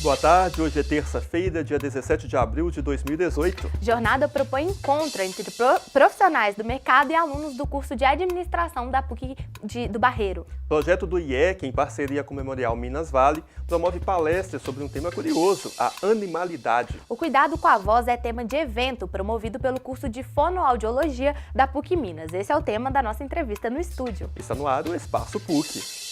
Boa tarde, hoje é terça-feira, dia 17 de abril de 2018. Jornada propõe encontro entre profissionais do mercado e alunos do curso de administração da PUC do Barreiro. Projeto do IEC, em parceria com o Memorial Minas Vale, promove palestras sobre um tema curioso, a animalidade. O cuidado com a voz é tema de evento promovido pelo curso de fonoaudiologia da PUC Minas. Esse é o tema da nossa entrevista no estúdio. Está no ar o Espaço PUC.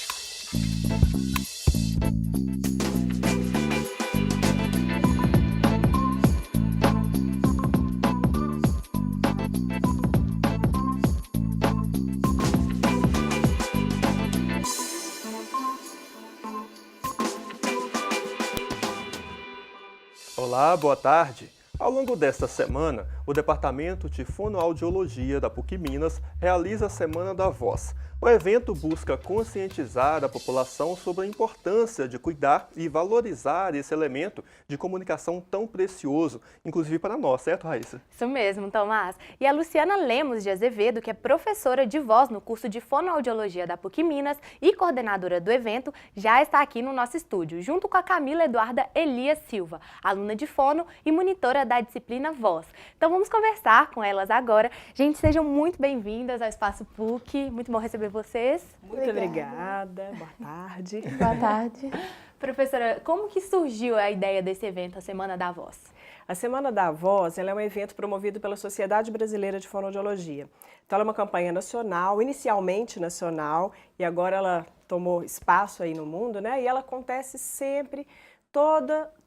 Olá, boa tarde. Ao longo desta semana, o Departamento de Fonoaudiologia da PUC Minas realiza a Semana da Voz. O evento busca conscientizar a população sobre a importância de cuidar e valorizar esse elemento de comunicação tão precioso, inclusive para nós, certo, Raíssa? Isso mesmo, Tomás. E a Luciana Lemos de Azevedo, que é professora de voz no curso de fonoaudiologia da PUC Minas e coordenadora do evento, já está aqui no nosso estúdio, junto com a Camila Eduarda Elias Silva, aluna de fono e monitora da disciplina Voz. Então vamos conversar com elas agora. Gente, sejam muito bem-vindas ao Espaço PUC. Muito bom receber vocês. Muito obrigada. Boa tarde. Boa tarde. Professora, como que surgiu a ideia desse evento, a Semana da Voz? A Semana da Voz ela é um evento promovido pela Sociedade Brasileira de Fonoaudiologia. Então, ela é uma campanha nacional, inicialmente nacional, e agora ela tomou espaço aí no mundo, né? E ela acontece sempre,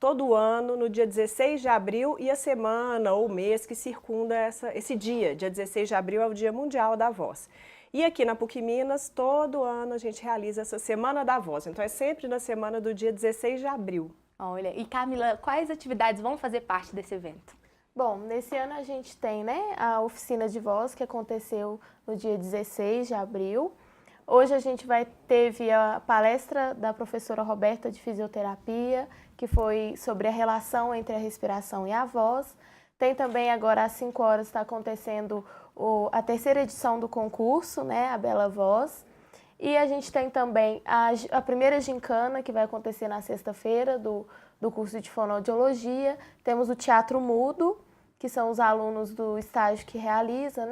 todo ano, no dia 16 de abril, e a semana ou o mês que circunda esse dia. Dia 16 de abril é o Dia Mundial da Voz. E aqui na PUC Minas, todo ano a gente realiza essa Semana da Voz. Então, é sempre na semana do dia 16 de abril. Olha, e Camila, quais atividades vão fazer parte desse evento? Bom, nesse ano a gente tem, a oficina de voz que aconteceu no dia 16 de abril. Hoje a gente teve a palestra da professora Roberta de Fisioterapia, que foi sobre a relação entre a respiração e a voz. Tem também agora às 5 horas está acontecendo a terceira edição do concurso, a Bela Voz. E a gente tem também a primeira gincana, que vai acontecer na sexta-feira, do curso de fonoaudiologia. Temos o Teatro Mudo, que são os alunos do estágio que realiza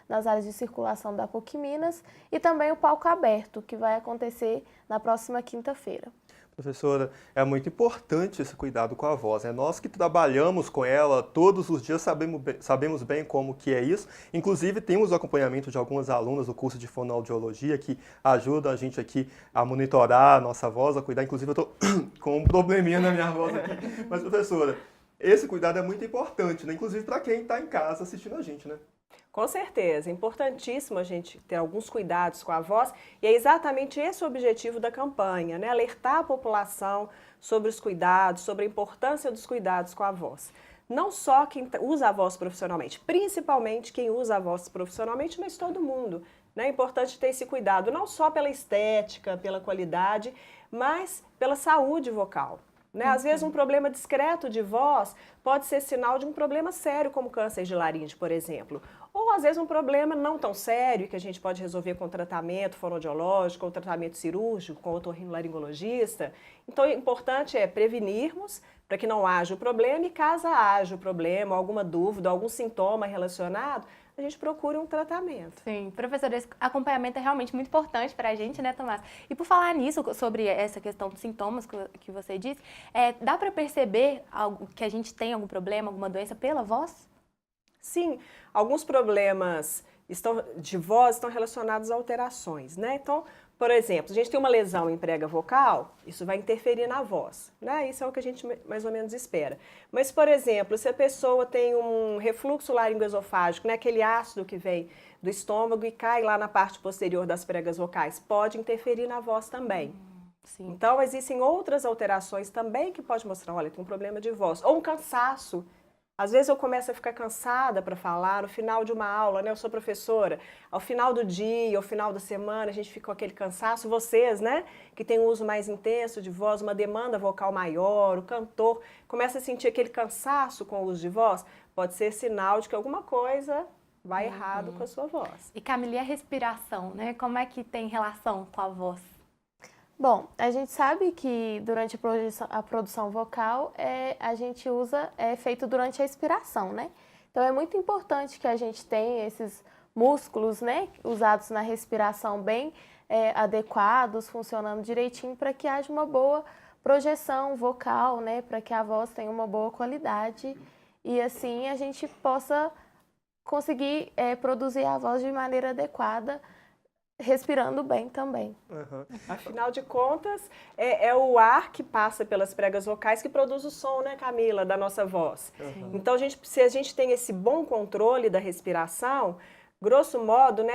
nas áreas de circulação da PUC Minas. E também o Palco Aberto, que vai acontecer na próxima quinta-feira. Professora, é muito importante esse cuidado com a voz. Nós que trabalhamos com ela todos os dias sabemos bem como que é isso. Inclusive, temos o acompanhamento de algumas alunas do curso de fonoaudiologia que ajudam a gente aqui a monitorar a nossa voz, a cuidar. Inclusive, eu estou com um probleminha na minha voz aqui. Mas, professora, esse cuidado é muito importante, inclusive para quem está em casa assistindo a gente, Com certeza, é importantíssimo a gente ter alguns cuidados com a voz e é exatamente esse o objetivo da campanha, alertar a população sobre os cuidados, sobre a importância dos cuidados com a voz. Não só quem usa a voz profissionalmente, principalmente quem usa a voz profissionalmente, mas todo mundo. É importante ter esse cuidado, não só pela estética, pela qualidade, mas pela saúde vocal. Às vezes um problema discreto de voz pode ser sinal de um problema sério, como câncer de laringe, por exemplo. Ou às vezes um problema não tão sério, que a gente pode resolver com tratamento fonoaudiológico ou tratamento cirúrgico, com otorrinolaringologista. Então o importante é prevenirmos para que não haja o problema e caso haja o problema, alguma dúvida, algum sintoma relacionado, a gente procura um tratamento. Sim, professora, esse acompanhamento é realmente muito importante para a gente, Tomás? E por falar nisso, sobre essa questão dos sintomas que você disse, dá para perceber que a gente tem algum problema, alguma doença pela voz? Sim, alguns problemas de voz estão relacionados a alterações, Então, por exemplo, a gente tem uma lesão em prega vocal, isso vai interferir na voz, Isso é o que a gente mais ou menos espera. Mas, por exemplo, se a pessoa tem um refluxo laringoesofágico, aquele ácido que vem do estômago e cai lá na parte posterior das pregas vocais, pode interferir na voz também. Sim. Então, existem outras alterações também que pode mostrar, olha, tem um problema de voz. Ou um cansaço. Às vezes eu começo a ficar cansada para falar no final de uma aula, Eu sou professora, ao final do dia, ao final da semana, a gente fica com aquele cansaço. Vocês, que tem um uso mais intenso de voz, uma demanda vocal maior, o cantor começa a sentir aquele cansaço com o uso de voz, pode ser sinal de que alguma coisa vai errado com a sua voz. E Camila, e a respiração, Como é que tem relação com a voz? Bom, a gente sabe que durante a produção vocal a gente usa, é feito durante a expiração, né? Então é muito importante que a gente tenha esses músculos, né, usados na respiração bem adequados, funcionando direitinho para que haja uma boa projeção vocal, né, para que a voz tenha uma boa qualidade e assim a gente possa conseguir produzir a voz de maneira adequada, respirando bem também. Uhum. Afinal de contas, é o ar que passa pelas pregas vocais que produz o som, né, Camila, da nossa voz. Uhum. Então, se a gente tem esse bom controle da respiração, grosso modo, né,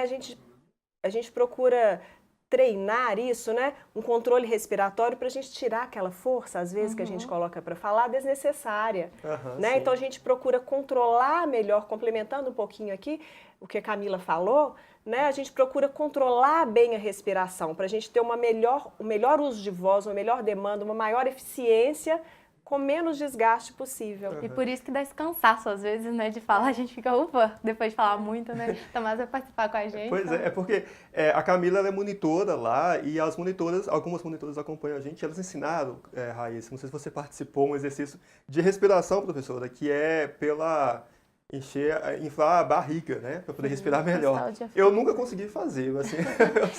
a gente procura treinar isso, né, um controle respiratório para a gente tirar aquela força, às vezes, que a gente coloca para falar, desnecessária. Né? Então, a gente procura controlar melhor, complementando um pouquinho aqui o que a Camila falou, né? A gente procura controlar bem a respiração, para a gente ter um melhor uso de voz, uma melhor demanda, uma maior eficiência, com menos desgaste possível. E por isso que dá esse cansaço, às vezes, né, de falar, a gente fica, ufa, depois de falar muito, né? Tomás vai participar com a gente. Pois é porque a Camila ela é monitora lá e as monitoras, algumas monitoras acompanham a gente, elas ensinaram, Raíssa, não sei se você participou, um exercício de respiração, professora, que é pela inflar a barriga, né, para poder respirar melhor. Eu nunca consegui fazer, assim,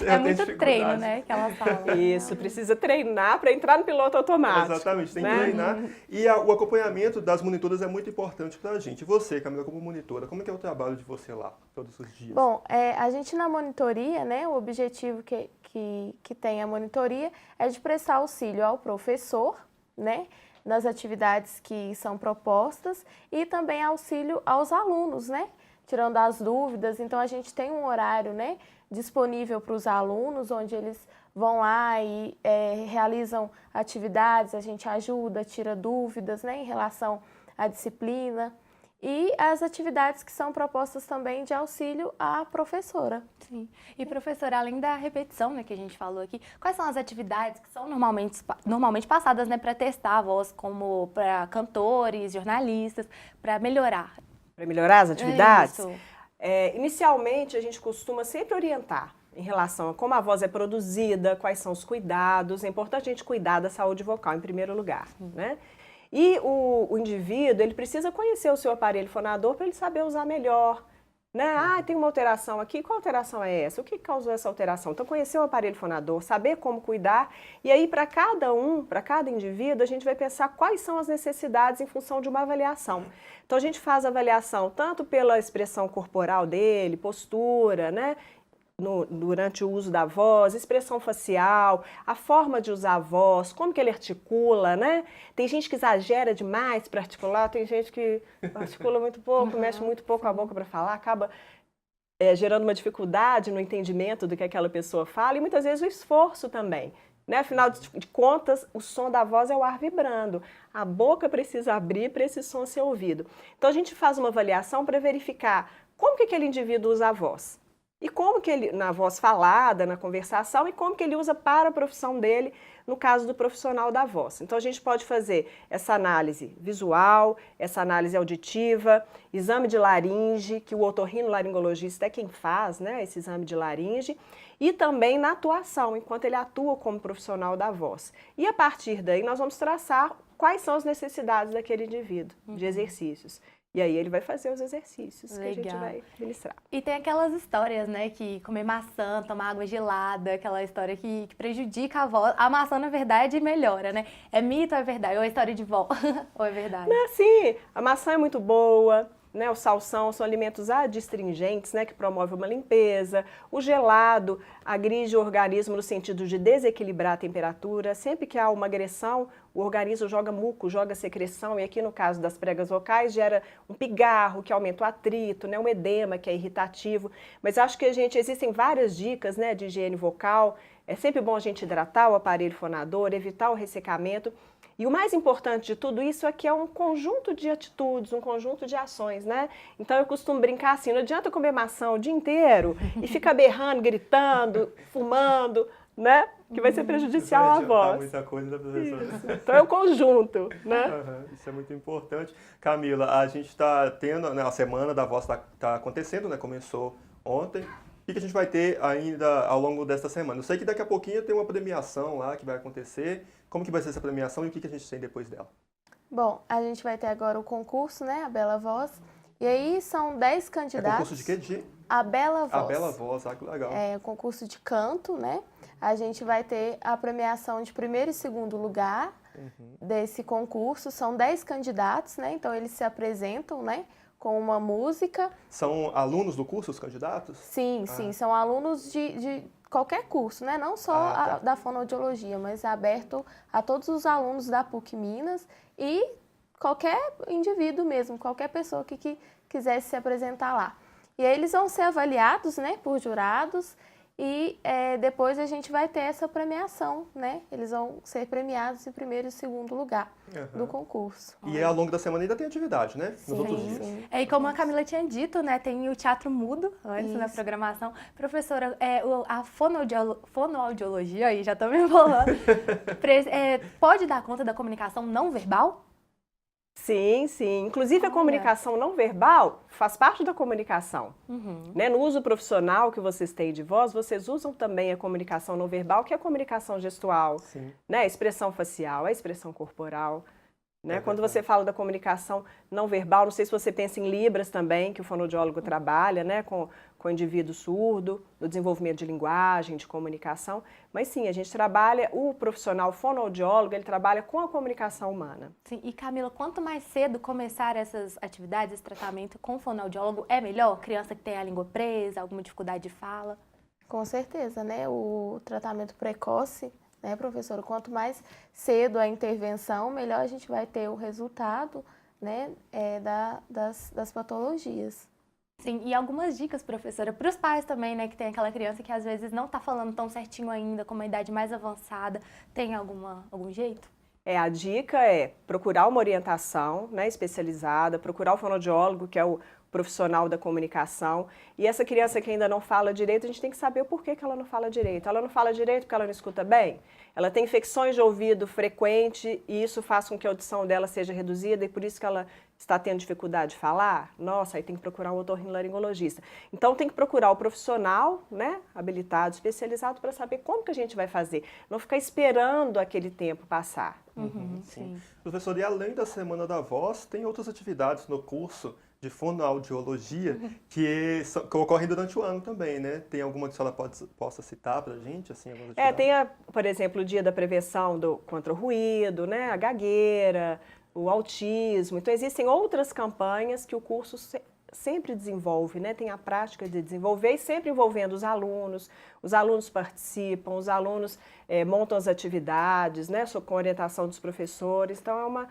é muito treino, né, que ela fala. Isso, precisa treinar para entrar no piloto automático. Exatamente, tem que treinar. E o acompanhamento das monitoras é muito importante para a gente. E você, Camila, como monitora, como é que é o trabalho de você lá, todos os dias? Bom, a gente na monitoria, né, o objetivo que tem a monitoria é de prestar auxílio ao professor, né, nas atividades que são propostas e também auxílio aos alunos, né? Tirando as dúvidas. Então, a gente tem um horário, né, disponível para os alunos, onde eles vão lá e realizam atividades, a gente ajuda, tira dúvidas, né, em relação à disciplina. E as atividades que são propostas também de auxílio à professora. Sim. E, professora, além da repetição, né, que a gente falou aqui, quais são as atividades que são normalmente passadas, né, para testar a voz, como para cantores, jornalistas, para melhorar? Para melhorar as atividades? Isso. Inicialmente, a gente costuma sempre orientar em relação a como a voz é produzida, quais são os cuidados. É importante a gente cuidar da saúde vocal, em primeiro lugar, né? E o indivíduo, ele precisa conhecer o seu aparelho fonador para ele saber usar melhor, né? Ah, tem uma alteração aqui, qual alteração é essa? O que causou essa alteração? Então, conhecer o aparelho fonador, saber como cuidar, e aí para cada indivíduo, a gente vai pensar quais são as necessidades em função de uma avaliação. Então, a gente faz a avaliação tanto pela expressão corporal dele, postura, né? Durante o uso da voz, expressão facial, a forma de usar a voz, como que ele articula, né? Tem gente que exagera demais para articular, tem gente que articula muito pouco, mexe muito pouco a boca para falar, acaba gerando uma dificuldade no entendimento do que aquela pessoa fala e muitas vezes o esforço também. Né? Afinal de contas, o som da voz é o ar vibrando. A boca precisa abrir para esse som ser ouvido. Então, a gente faz uma avaliação para verificar como que aquele indivíduo usa a voz. E como que ele, na voz falada, na conversação, e como que ele usa para a profissão dele, no caso do profissional da voz. Então, a gente pode fazer essa análise visual, essa análise auditiva, exame de laringe, que o otorrinolaringologista é quem faz, né, esse exame de laringe, e também na atuação, enquanto ele atua como profissional da voz. E a partir daí, nós vamos traçar quais são as necessidades daquele indivíduo, de exercícios. E aí ele vai fazer os exercícios que a gente vai ministrar. E tem aquelas histórias, né, que comer maçã, tomar água gelada, aquela história que prejudica a voz. A maçã, na verdade, melhora, né? É mito ou é verdade? Ou é história de vó? Ou é verdade? Não, sim, a maçã é muito boa, né? O salsão são alimentos adstringentes, né, que promovem uma limpeza. O gelado agride o organismo no sentido de desequilibrar a temperatura. Sempre que há uma agressão, o organismo joga muco, joga secreção, e aqui no caso das pregas vocais gera um pigarro que aumenta o atrito, né, um edema que é irritativo. Mas acho que existem várias dicas, né, de higiene vocal. É sempre bom a gente hidratar o aparelho fonador, evitar o ressecamento. E o mais importante de tudo isso é que é um conjunto de atitudes, um conjunto de ações, né? Então eu costumo brincar assim, não adianta comer maçã o dia inteiro e ficar berrando, gritando, fumando, né? Que vai ser prejudicial à voz. Muita coisa da professora. Isso. Então é um conjunto, né? Isso é muito importante. Camila, a gente está tendo, né, a Semana da Voz está acontecendo, né? Começou ontem. O que a gente vai ter ainda ao longo desta semana? Eu sei que daqui a pouquinho tem uma premiação lá que vai acontecer. Como que vai ser essa premiação e o que a gente tem depois dela? Bom, a gente vai ter agora o concurso, né, a Bela Voz. E aí são 10 candidatos. É concurso de quê? A Bela Voz. A Bela Voz, que legal. É concurso de canto, né? A gente vai ter a premiação de primeiro e segundo lugar desse concurso. São 10 candidatos, né? Então eles se apresentam, né, com uma música. São alunos do curso, os candidatos? Sim, são alunos de qualquer curso, né? Não só da fonoaudiologia, mas é aberto a todos os alunos da PUC Minas e qualquer indivíduo mesmo, qualquer pessoa que quisesse se apresentar lá. E aí eles vão ser avaliados, né, por jurados e depois a gente vai ter essa premiação, né? Eles vão ser premiados em primeiro e segundo lugar do concurso. E ao longo da semana ainda tem atividade, né? Nos outros Sim, dias. sim. E como a Camila tinha dito, né, tem o teatro mudo antes na programação. Professora, a fonoaudiologia, aí já estou me enrolando, pode dar conta da comunicação não verbal? Sim, sim. Inclusive a comunicação não verbal faz parte da comunicação. Né? No uso profissional que vocês têm de voz, vocês usam também a comunicação não verbal, que é a comunicação gestual, né? A expressão facial, a expressão corporal. Né? Quando você fala da comunicação não verbal, não sei se você pensa em Libras também, que o fonoaudiólogo trabalha, né? com o indivíduo surdo, no desenvolvimento de linguagem, de comunicação. Mas sim, a gente trabalha, o profissional fonoaudiólogo, ele trabalha com a comunicação humana. Sim, e Camila, quanto mais cedo começar essas atividades, esse tratamento com fonoaudiólogo, é melhor? Criança que tem a língua presa, alguma dificuldade de fala? Com certeza, né? O tratamento precoce, né, professora? Quanto mais cedo a intervenção, melhor a gente vai ter o resultado, né, das patologias. Sim, e algumas dicas, professora, para os pais também, né, que tem aquela criança que às vezes não está falando tão certinho ainda, com uma idade mais avançada, tem algum jeito? A dica é procurar uma orientação, né, especializada, procurar o fonoaudiólogo, que é o profissional da comunicação. E essa criança que ainda não fala direito, a gente tem que saber o porquê que ela não fala direito. Ela não fala direito porque ela não escuta bem? Ela tem infecções de ouvido frequente e isso faz com que a audição dela seja reduzida e por isso que ela está tendo dificuldade de falar? Nossa, aí tem que procurar um otorrinolaringologista. Então tem que procurar o profissional, né, habilitado, especializado para saber como que a gente vai fazer. Não ficar esperando aquele tempo passar. Sim. Professor, e além da Semana da Voz, tem outras atividades no curso de fonoaudiologia que ocorrem durante o ano também, né? Tem alguma que a senhora possa citar para a gente? Assim, tem, por exemplo, o dia da prevenção contra o ruído, né? A gagueira, o autismo. Então, existem outras campanhas que o curso sempre desenvolve, né? Tem a prática de desenvolver e sempre envolvendo os alunos participam, os alunos montam as atividades, né? Com orientação dos professores. Então,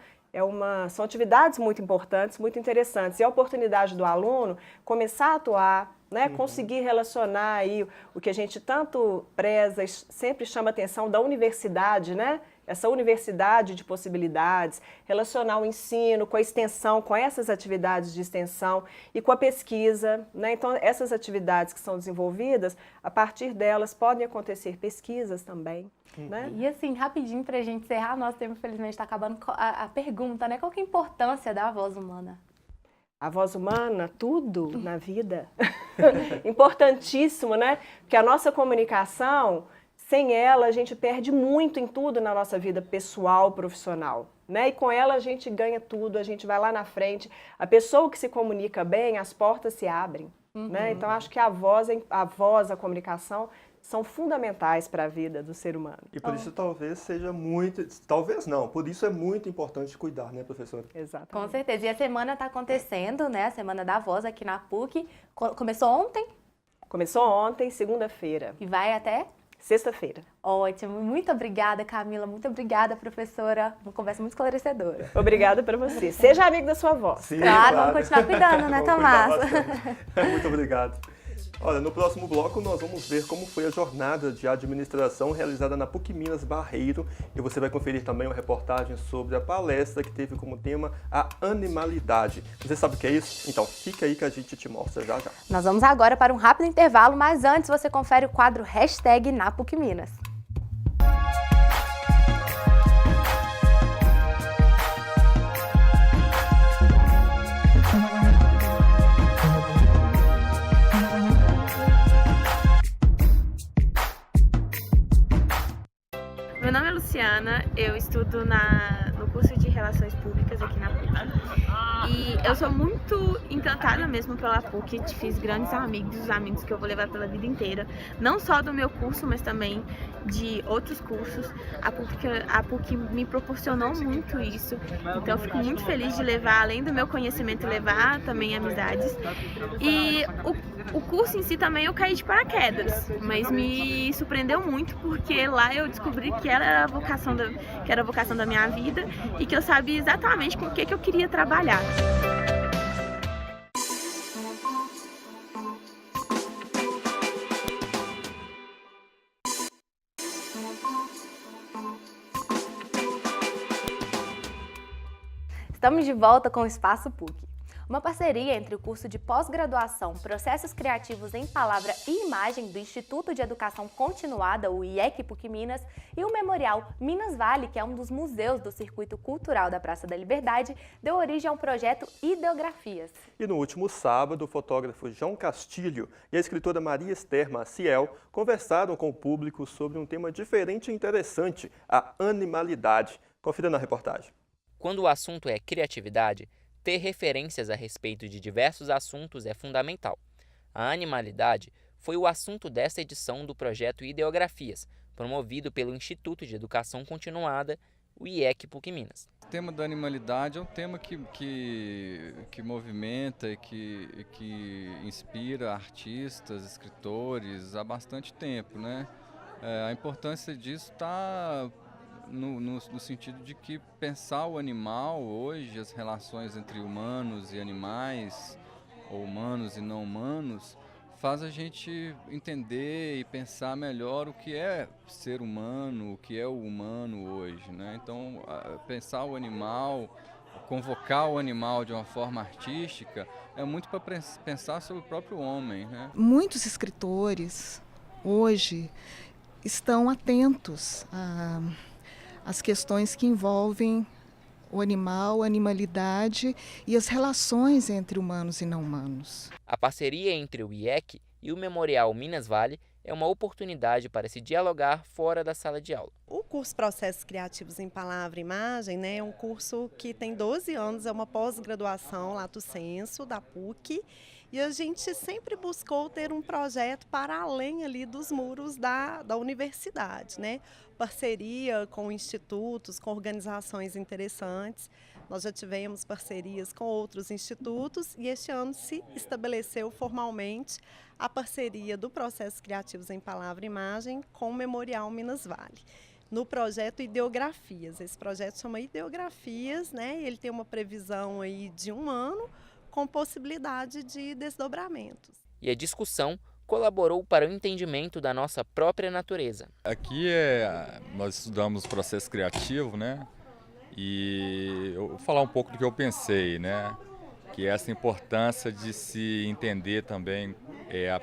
são atividades muito importantes, muito interessantes. E a oportunidade do aluno começar a atuar, né? Conseguir relacionar aí o que a gente tanto preza, sempre chama atenção da universidade, né? Essa universidade de possibilidades, relacionar o ensino com a extensão, com essas atividades de extensão e com a pesquisa, né? Então, essas atividades que são desenvolvidas, a partir delas podem acontecer pesquisas também. Né? E assim, rapidinho para a gente encerrar, nosso tempo infelizmente está acabando, a pergunta, né? Qual que é a importância da voz humana? A voz humana, tudo na vida, importantíssimo, né? Porque a nossa comunicação, sem ela a gente perde muito em tudo na nossa vida pessoal, profissional. Né? E com ela a gente ganha tudo, a gente vai lá na frente. A pessoa que se comunica bem, as portas se abrem. Né? Então acho que a voz, a comunicação são fundamentais para a vida do ser humano. E por isso talvez seja muito, talvez não, por isso é muito importante cuidar, né, professora? Exatamente. Com certeza. E a semana está acontecendo, né, a Semana da Voz aqui na PUC. Começou ontem? Começou ontem, segunda-feira. E vai até? Sexta-feira. Ótimo. Muito obrigada, Camila. Muito obrigada, professora. Uma conversa muito esclarecedora. Obrigada para você. Seja amigo da sua voz. Sim, claro, vamos continuar cuidando, né, Tomás? Muito obrigado. Olha, no próximo bloco nós vamos ver como foi a jornada de administração realizada na PUC Minas Barreiro e você vai conferir também uma reportagem sobre a palestra que teve como tema a animalidade. Você sabe o que é isso? Então fica aí que a gente te mostra já já. Nós vamos agora para um rápido intervalo, mas antes você confere o quadro Hashtag na PUC Minas. Luciana, eu estudo no curso de Relações Públicas aqui na PUC. E eu sou muito encantada mesmo pela PUC, fiz grandes amigos, amigos que eu vou levar pela vida inteira, não só do meu curso, mas também de outros cursos. A PUC me proporcionou muito isso, então eu fico muito feliz de levar, além do meu conhecimento, levar também amizades. E o curso em si também eu caí de paraquedas, mas me surpreendeu muito porque lá eu descobri que era a vocação da minha vida e que eu sabia exatamente com o que eu queria trabalhar. Estamos de volta com o Espaço PUC. Uma parceria entre o curso de pós-graduação Processos Criativos em Palavra e Imagem do Instituto de Educação Continuada, o IEC PUC Minas, e o Memorial Minas Vale, que é um dos museus do Circuito Cultural da Praça da Liberdade, deu origem ao projeto Ideografias. E no último sábado, o fotógrafo João Castilho e a escritora Maria Esther Maciel conversaram com o público sobre um tema diferente e interessante, a animalidade. Confira na reportagem. Quando o assunto é criatividade, ter referências a respeito de diversos assuntos é fundamental. A animalidade foi o assunto desta edição do projeto Ideografias, promovido pelo Instituto de Educação Continuada, o IEC PUC Minas. O tema da animalidade é um tema que movimenta e que inspira artistas, escritores há bastante tempo, né? A importância disso está no sentido de que pensar o animal hoje, as relações entre humanos e animais, ou humanos e não humanos, faz a gente entender e pensar melhor o que é ser humano, o que é o humano hoje, né? Então, pensar o animal, convocar o animal de uma forma artística, é muito para pensar sobre o próprio homem, né? Muitos escritores hoje estão atentos às questões que envolvem o animal, a animalidade e as relações entre humanos e não humanos. A parceria entre o IEC e o Memorial Minas Vale é uma oportunidade para se dialogar fora da sala de aula. O curso Processos Criativos em Palavra e Imagem, né, é um curso que tem 12 anos, é uma pós-graduação lato sensu da PUC, e a gente sempre buscou ter um projeto para além ali dos muros da universidade, né? Parceria com institutos, com organizações interessantes. Nós já tivemos parcerias com outros institutos e este ano se estabeleceu formalmente a parceria do Processos Criativos em Palavra e Imagem com o Memorial Minas Vale, no projeto Ideografias. Esse projeto chama Ideografias, né? Ele tem uma previsão aí de 1 ano, com possibilidade de desdobramentos. E a discussão colaborou para o entendimento da nossa própria natureza. Aqui nós estudamos processo criativo, né? E eu vou falar um pouco do que eu pensei, né? Que é essa importância de se entender também,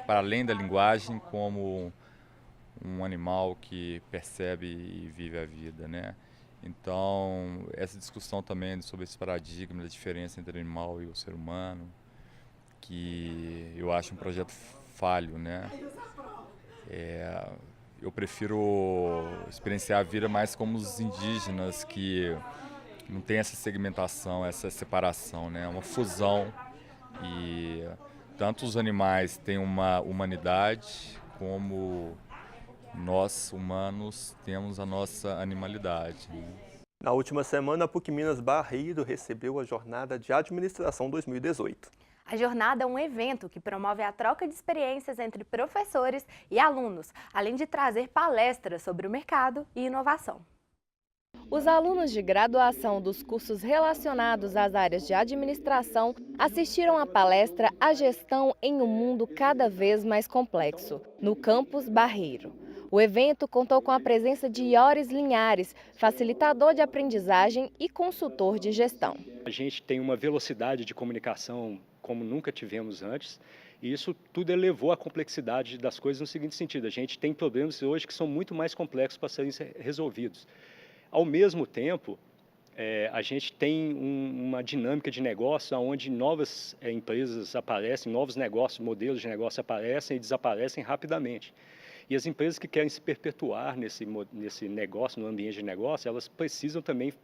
para além da linguagem, como um animal que percebe e vive a vida, né? Então, essa discussão também sobre esse paradigma da diferença entre o animal e o ser humano, que eu acho um projeto falho, né? Eu prefiro experienciar a vida mais como os indígenas, que não tem essa segmentação, essa separação, né? Uma fusão, e tanto os animais têm uma humanidade, como nós, humanos, temos a nossa animalidade, né? Na última semana, a PUC Minas Barreiro recebeu a Jornada de Administração 2018. A jornada é um evento que promove a troca de experiências entre professores e alunos, além de trazer palestras sobre o mercado e inovação. Os alunos de graduação dos cursos relacionados às áreas de administração assistiram à palestra A Gestão em um Mundo Cada Vez Mais Complexo, no campus Barreiro. O evento contou com a presença de Ioris Linhares, facilitador de aprendizagem e consultor de gestão. A gente tem uma velocidade de comunicação como nunca tivemos antes, e isso tudo elevou a complexidade das coisas no seguinte sentido: a gente tem problemas hoje que são muito mais complexos para serem resolvidos. Ao mesmo tempo, a gente tem uma dinâmica de negócio onde novas empresas aparecem, novos negócios, modelos de negócio aparecem e desaparecem rapidamente. E as empresas que querem se perpetuar nesse negócio, no ambiente de negócio, elas precisam também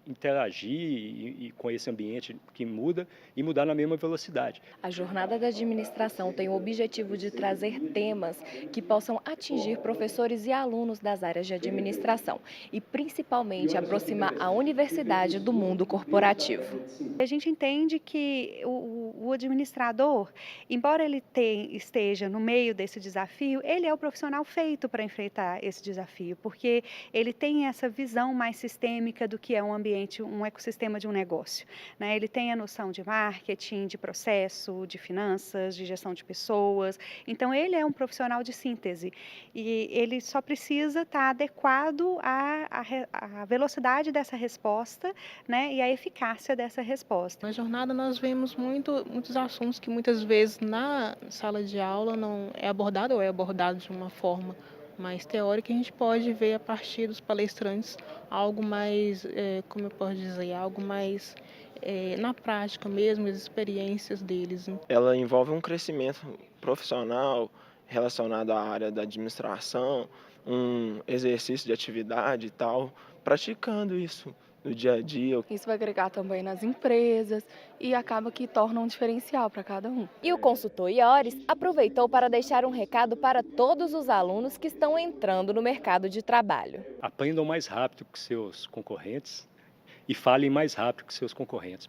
interagir com esse ambiente que muda e mudar na mesma velocidade. A Jornada da Administração tem o objetivo de trazer temas que possam atingir professores e alunos das áreas de administração e, principalmente, aproximar a universidade do mundo corporativo. A gente entende que o administrador, embora ele esteja no meio desse desafio, ele é o profissional feito para enfrentar esse desafio, porque ele tem essa visão mais sistêmica do que é um ambiente, um ecossistema de um negócio, né? Ele tem a noção de marketing, de processo, de finanças, de gestão de pessoas. Então, ele é um profissional de síntese e ele só precisa estar adequado à velocidade dessa resposta, né? E à eficácia dessa resposta. Na jornada nós vemos muitos assuntos que muitas vezes na sala de aula não é abordado ou é abordado de uma forma mais teórica. A gente pode ver a partir dos palestrantes algo mais, como eu posso dizer, algo mais na prática mesmo, as experiências deles. Ela envolve um crescimento profissional relacionado à área da administração, um exercício de atividade e tal, praticando isso no dia a dia. Isso vai agregar também nas empresas e acaba que torna um diferencial para cada um. E o consultor Iores aproveitou para deixar um recado para todos os alunos que estão entrando no mercado de trabalho. Aprendam mais rápido que seus concorrentes e falem mais rápido que seus concorrentes.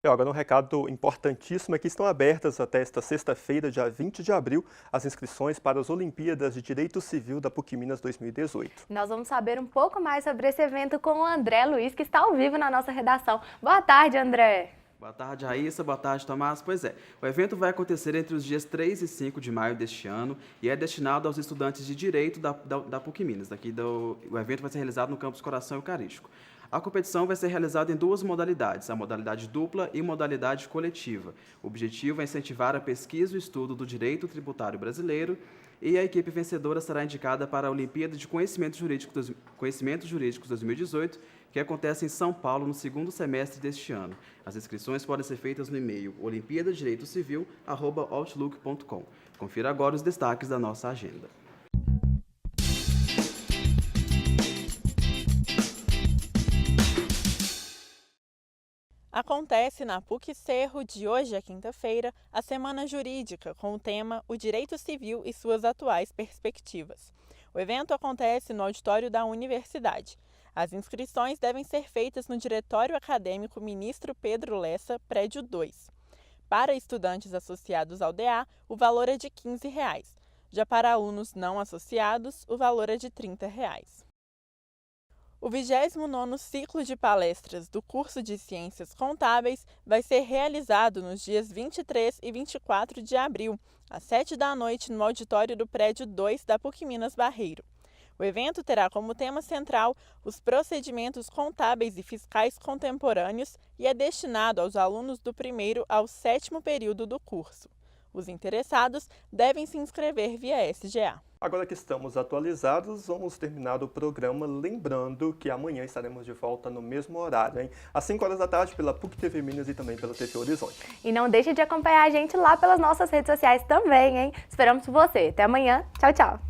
E agora um recado importantíssimo é que estão abertas até esta sexta-feira, dia 20 de abril, as inscrições para as Olimpíadas de Direito Civil da PUC Minas 2018. Nós vamos saber um pouco mais sobre esse evento com o André Luiz, que está ao vivo na nossa redação. Boa tarde, André. Boa tarde, Raíssa. Boa tarde, Tomás. Pois é, o evento vai acontecer entre os dias 3 e 5 de maio deste ano e é destinado aos estudantes de Direito da PUC Minas. O evento vai ser realizado no campus Coração Eucarístico. A competição vai ser realizada em duas modalidades, a modalidade dupla e modalidade coletiva. O objetivo é incentivar a pesquisa e o estudo do direito tributário brasileiro e a equipe vencedora será indicada para a Olimpíada de Conhecimentos Jurídicos 2018, que acontece em São Paulo no segundo semestre deste ano. As inscrições podem ser feitas no e-mail olimpiadadireitocivil@outlook.com. Confira agora os destaques da nossa agenda. Acontece na PUC Cerro, de hoje à quinta-feira, a Semana Jurídica, com o tema O Direito Civil e Suas Atuais Perspectivas. O evento acontece no auditório da universidade. As inscrições devem ser feitas no Diretório Acadêmico Ministro Pedro Lessa, prédio 2. Para estudantes associados ao DA, o valor é de R$ 15. Já para alunos não associados, o valor é de R$ 30. O 29º ciclo de palestras do curso de Ciências Contábeis vai ser realizado nos dias 23 e 24 de abril, às 19h, no auditório do prédio 2 da PUC Minas Barreiro. O evento terá como tema central os procedimentos contábeis e fiscais contemporâneos e é destinado aos alunos do 1º ao 7º período do curso. Os interessados devem se inscrever via SGA. Agora que estamos atualizados, vamos terminar o programa lembrando que amanhã estaremos de volta no mesmo horário, hein? Às 5 horas da tarde pela PUC TV Minas e também pela TV Horizonte. E não deixe de acompanhar a gente lá pelas nossas redes sociais também, hein? Esperamos por você. Até amanhã. Tchau, tchau.